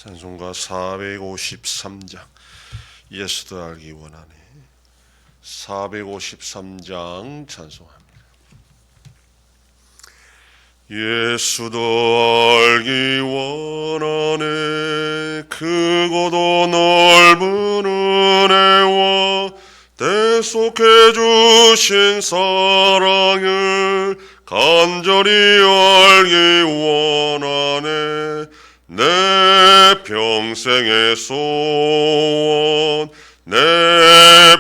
찬송가 453장 예수도 알기 원하네. 453장 찬송합니다. 예수도 알기 원하네. 크고도 넓은 은혜와 대속해 주신 사랑을 간절히 알기 원하네. 내 평생의 소원, 내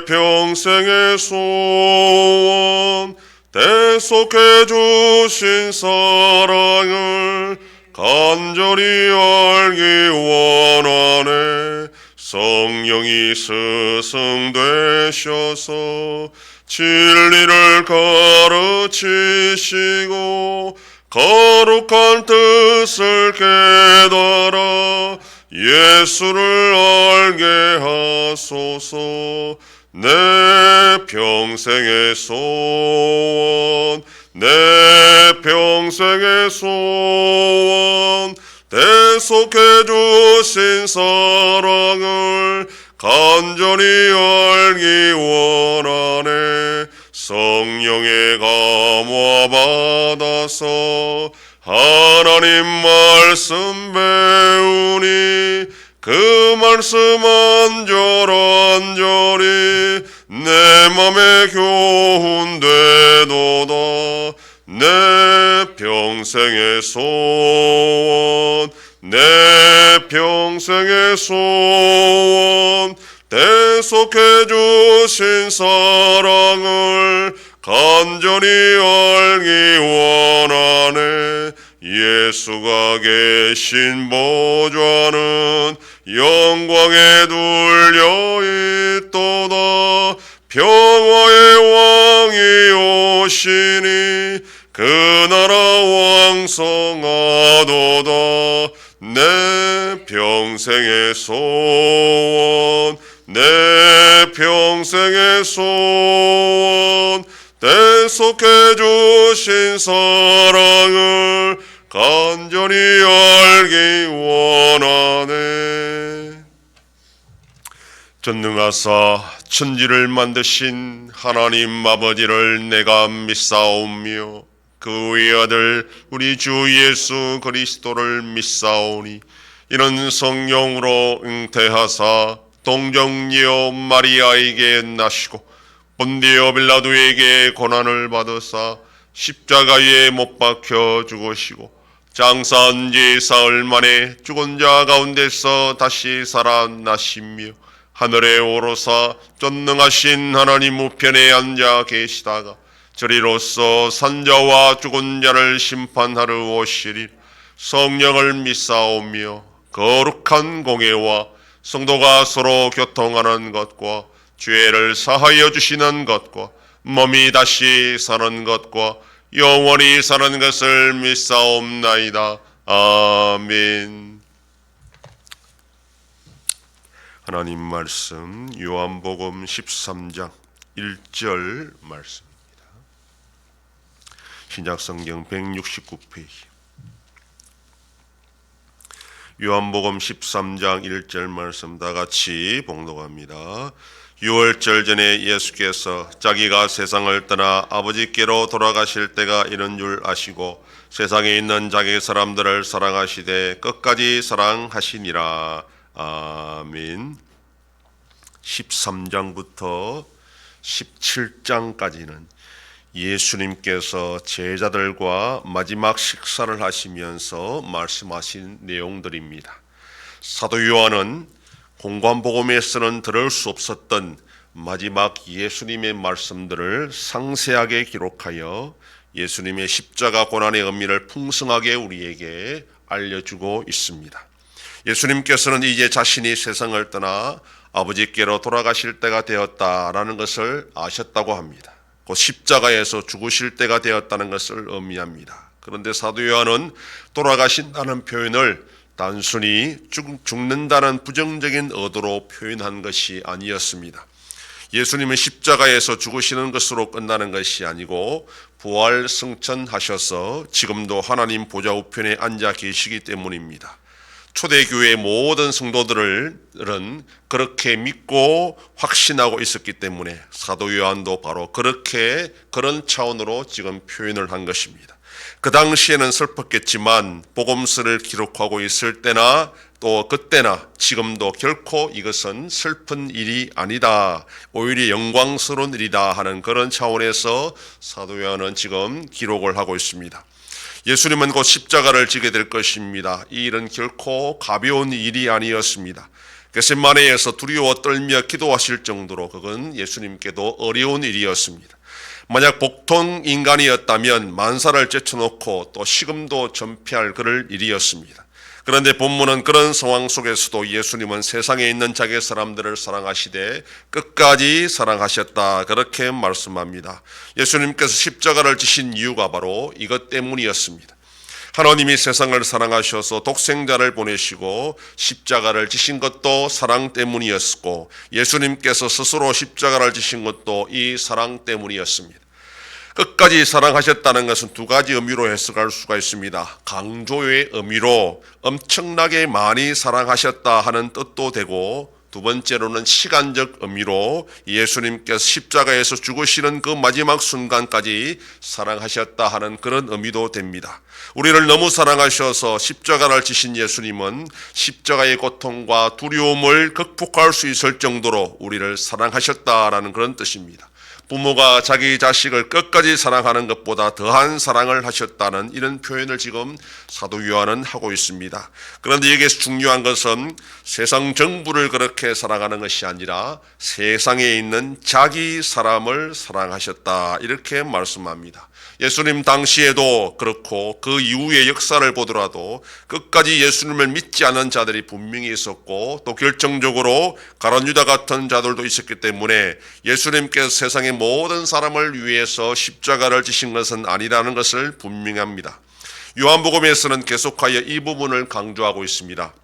평생의 소원, 대속해 주신 사랑을 간절히 알기 원하네. 성령이 스승되셔서 진리를 가르치시고 거룩한 뜻을 깨달아 예수를 알게 하소서. 내 평생의 소원, 내 평생의 소원, 대속해 주신 사랑을 간절히 알기 원하네. 성령의 감화 받아서 하나님 말씀 배우니 그 말씀 안절안절히 내 맘에 교훈되도다. 내 평생의 소원, 내 평생의 소원, 대속해 주신 사랑을 간절히 알기 원하네. 예수가 계신 보좌는 영광에 둘려 있도다. 평화의 왕이 오시니 그 나라 왕성하도다. 내 평생의 소원, 내 평생의 소원, 대속해 주신 사랑을 간절히 알기 원하네. 전능하사 천지를 만드신 하나님 아버지를 내가 믿사오며 그 외아들 우리 주 예수 그리스도를 믿사오니 이는 성령으로 잉태하사 동정녀 마리아에게 나시고 본디오 빌라도에게 고난을 받으사 십자가에 못 박혀 죽으시고 장사한 지 사흘 만에 죽은 자 가운데서 다시 살아나시며 하늘에 오르사 전능하신 하나님 우편에 앉아 계시다가 저리로서 산자와 죽은 자를 심판하러 오시리. 성령을 믿사오며 거룩한 공예와 성도가 서로 교통하는 것과 죄를 사하여 주시는 것과 몸이 다시 사는 것과 영원히 사는 것을 믿사옵나이다. 아멘. 하나님 말씀 요한복음 13장 1절 말씀입니다. 신약성경 169페이지. 요한복음 13장 1절 말씀 다 같이 봉독합니다. 유월절 전에 예수께서 자기가 세상을 떠나 아버지께로 돌아가실 때가 이른 줄 아시고 세상에 있는 자기 사람들을 사랑하시되 끝까지 사랑하시니라. 아멘. 13장부터 17장까지는 예수님께서 제자들과 마지막 식사를 하시면서 말씀하신 내용들입니다. 사도 요한은 공관복음에서는 들을 수 없었던 마지막 예수님의 말씀들을 상세하게 기록하여 예수님의 십자가 고난의 의미를 풍성하게 우리에게 알려주고 있습니다. 예수님께서는 이제 자신이 세상을 떠나 아버지께로 돌아가실 때가 되었다라는 것을 아셨다고 합니다. 곧 십자가에서 죽으실 때가 되었다는 것을 의미합니다. 그런데 사도 요한은 돌아가신다는 표현을 단순히 죽는다는 부정적인 의도로 표현한 것이 아니었습니다. 예수님은 십자가에서 죽으시는 것으로 끝나는 것이 아니고 부활 승천하셔서 지금도 하나님 보좌 우편에 앉아 계시기 때문입니다. 초대교회의 모든 성도들은 그렇게 믿고 확신하고 있었기 때문에 사도 요한도 바로 그런 차원으로 지금 표현을 한 것입니다. 그 당시에는 슬펐겠지만 복음서를 기록하고 있을 때나 또 그때나 지금도 결코 이것은 슬픈 일이 아니다, 오히려 영광스러운 일이다 하는 그런 차원에서 사도 요한은 지금 기록을 하고 있습니다. 예수님은 곧 십자가를 지게 될 것입니다. 이 일은 결코 가벼운 일이 아니었습니다. 겟세마네에서 두려워 떨며 기도하실 정도로 그건 예수님께도 어려운 일이었습니다. 만약 보통 인간이었다면 만사를 제쳐놓고 또 식음도 전폐할 그럴 일이었습니다. 그런데 본문은 그런 상황 속에서도 예수님은 세상에 있는 자기 사람들을 사랑하시되 끝까지 사랑하셨다, 그렇게 말씀합니다. 예수님께서 십자가를 지신 이유가 바로 이것 때문이었습니다. 하나님이 세상을 사랑하셔서 독생자를 보내시고 십자가를 지신 것도 사랑 때문이었고, 예수님께서 스스로 십자가를 지신 것도 이 사랑 때문이었습니다. 끝까지 사랑하셨다는 것은 두 가지 의미로 해석할 수가 있습니다. 강조의 의미로 엄청나게 많이 사랑하셨다 하는 뜻도 되고, 두 번째로는 시간적 의미로 예수님께서 십자가에서 죽으시는 그 마지막 순간까지 사랑하셨다 하는 그런 의미도 됩니다. 우리를 너무 사랑하셔서 십자가를 지신 예수님은 십자가의 고통과 두려움을 극복할 수 있을 정도로 우리를 사랑하셨다라는 그런 뜻입니다. 부모가 자기 자식을 끝까지 사랑하는 것보다 더한 사랑을 하셨다는 이런 표현을 지금 사도 요한은 하고 있습니다. 그런데 여기서 중요한 것은 세상 전부를 그렇게 사랑하는 것이 아니라 세상에 있는 자기 사람을 사랑하셨다, 이렇게 말씀합니다. 예수님 당시에도 그렇고 그 이후의 역사를 보더라도 끝까지 예수님을 믿지 않은 자들이 분명히 있었고, 또 결정적으로 가룟 유다 같은 자들도 있었기 때문에 예수님께서 세상의 모든 사람을 위해서 십자가를 지신 것은 아니라는 것을 분명합니다. 요한복음에서는 계속하여 이 부분을 강조하고 있습니다.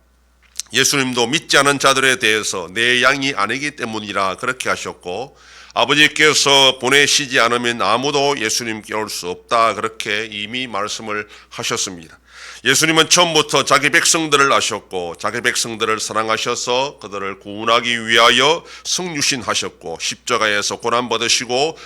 예수님도 믿지 않은 자들에 대해서 내 양이 아니기 때문이라 그렇게 하셨고, 아버지께서 보내시지 않으면 아무도 예수님께 올 수 없다, 그렇게 이미 말씀을 하셨습니다. 예수님은 처음부터 자기 백성들을 아셨고 자기 백성들을 사랑하셔서 그들을 구원하기 위하여 성육신하셨고 십자가에서 고난받으시고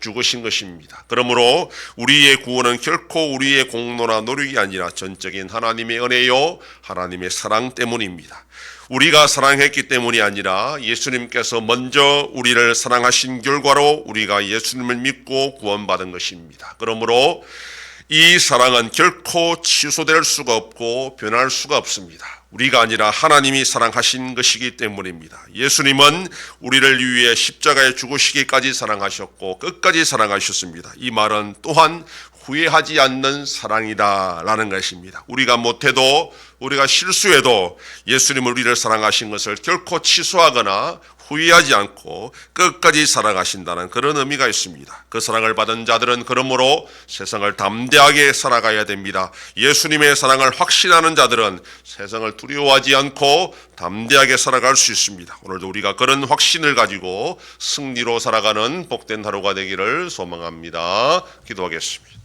죽으신 것입니다. 그러므로 우리의 구원은 결코 우리의 공로나 노력이 아니라 전적인 하나님의 은혜요 하나님의 사랑 때문입니다. 우리가 사랑했기 때문이 아니라 예수님께서 먼저 우리를 사랑하신 결과로 우리가 예수님을 믿고 구원받은 것입니다. 그러므로 이 사랑은 결코 취소될 수가 없고 변할 수가 없습니다. 우리가 아니라 하나님이 사랑하신 것이기 때문입니다. 예수님은 우리를 위해 십자가에 죽으시기까지 사랑하셨고 끝까지 사랑하셨습니다. 이 말은 또한 후회하지 않는 사랑이다라는 것입니다. 우리가 못해도, 우리가 실수해도 예수님은 우리를 사랑하신 것을 결코 취소하거나 후회하지 않고 끝까지 사랑하신다는 그런 의미가 있습니다. 그 사랑을 받은 자들은 그러므로 세상을 담대하게 살아가야 됩니다. 예수님의 사랑을 확신하는 자들은 세상을 두려워하지 않고 담대하게 살아갈 수 있습니다. 오늘도 우리가 그런 확신을 가지고 승리로 살아가는 복된 하루가 되기를 소망합니다. 기도하겠습니다.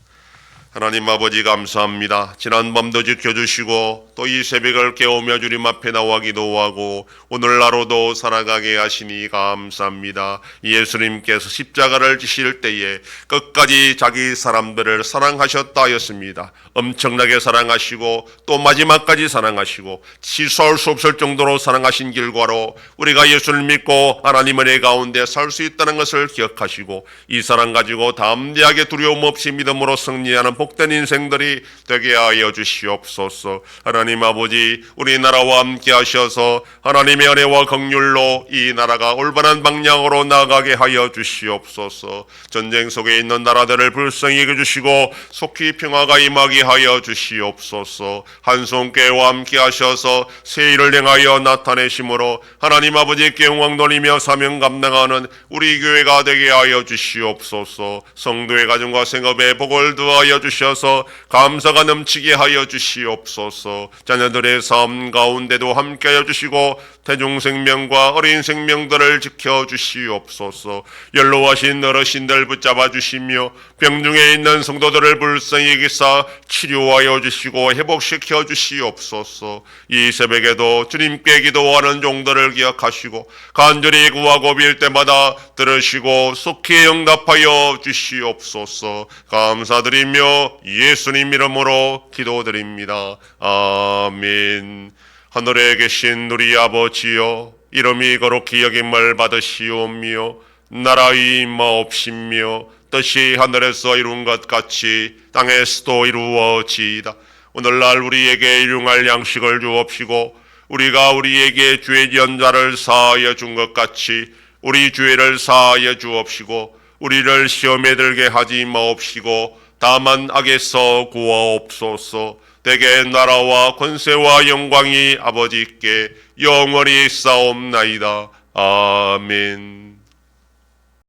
하나님 아버지 감사합니다. 지난밤도 지켜주시고 또 이 새벽을 깨우며 주님 앞에 나와 기도하고 오늘 하루도 살아가게 하시니 감사합니다. 예수님께서 십자가를 지실 때에 끝까지 자기 사람들을 사랑하셨다 하였습니다. 엄청나게 사랑하시고 또 마지막까지 사랑하시고 취소할 수 없을 정도로 사랑하신 결과로 우리가 예수를 믿고 하나님 은혜 가운데 살 수 있다는 것을 기억하시고 이 사랑 가지고 담대하게 두려움 없이 믿음으로 승리하는 복된 인생들이 되게 하여 주시옵소서. 하나님 아버지, 우리나라와 함께 하셔서 하나님의 은혜와 긍휼로 이 나라가 올바른 방향으로 나아가게 하여 주시옵소서. 전쟁 속에 있는 나라들을 불쌍히 여겨주시고 속히 평화가 임하게 하여 주시옵소서. 한송교회와 함께 하셔서 새 일을 행하여 나타내심으로 하나님 아버지께 영광 돌리며 사명 감당하는 우리 교회가 되게 하여 주시옵소서. 성도의 가정과 생업에 복을 더하여 주셔서 감사가 넘치게 하여 주시옵소서. 자녀들의 삶 가운데도 함께하여 주시고 대중생명과 어린 생명들을 지켜주시옵소서. 연로하신 어르신들 붙잡아 주시며 병중에 있는 성도들을 불쌍히 여기사 치료하여 주시고 회복시켜 주시옵소서. 이 새벽에도 주님께 기도하는 종들을 기억하시고 간절히 구하고 빌 때마다 들으시고 속히 응답하여 주시옵소서. 감사드리며 예수님 이름으로 기도드립니다. 아멘. 하늘에 계신 우리 아버지여, 이름이 거룩히 여김을 받으시오며 나라의 임하옵시며 뜻이 하늘에서 이룬 것 같이 땅에서도 이루어지이다. 오늘날 우리에게 일용할 양식을 주옵시고 우리가 우리에게 죄 지은 자를 사하여 준 것 같이 우리 죄를 사하여 주옵시고 우리를 시험에 들게 하지 마옵시고 다만 악에서 구하옵소서. 대개 나라와 권세와 영광이 아버지께 영원히 싸움나이다. 아멘.